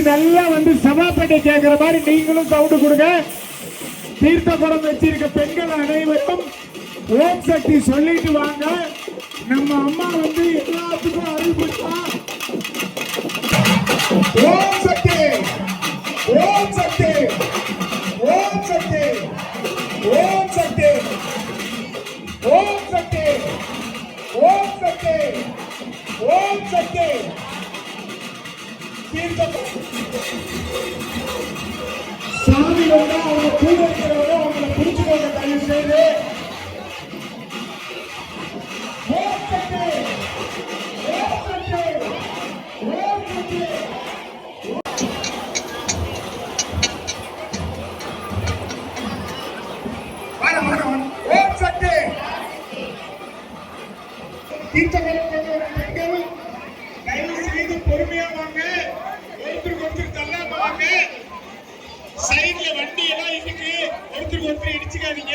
நல்லா வந்து சபாப்பேட்டை கேட்கிற மாதிரி நீங்களும் சவுண்டு கொடுங்க. தீர்த்த குடம் வச்சிருக்க பெண்கள் அனைவரும் ஓம் சக்தி சொல்லிட்டு வாங்க. நம்ம அம்மா வந்து எல்லாத்துக்கும் அறிவிப்பா. ஓம் சக்தி, ஓம் சக்தி, ஓம் சக்தி, ஓம் சக்தி, ஓம் சக்தி, ஓம் சக்தி, ஓம் சக்தி. சாமி வந்தா அவங்க கூட இருக்கிறவங்க அவங்களை பிடிச்சுக்கோங்க தயவு செய்து. ஓம் சக்தி, ஓம் சக்தி, ஓம் சக்தி. ஓம் சக்தி. பெண்கள் தயவு செய்து பொறுமையா வாங்க. ஒருத்தருக்கு ஒருத்தர் தள்ளாம வாங்க. சைட்ல வண்டி எல்லாம் இருக்கு. ஒருத்தருக்கு ஒருத்தர் இடிச்சுக்காதீங்க.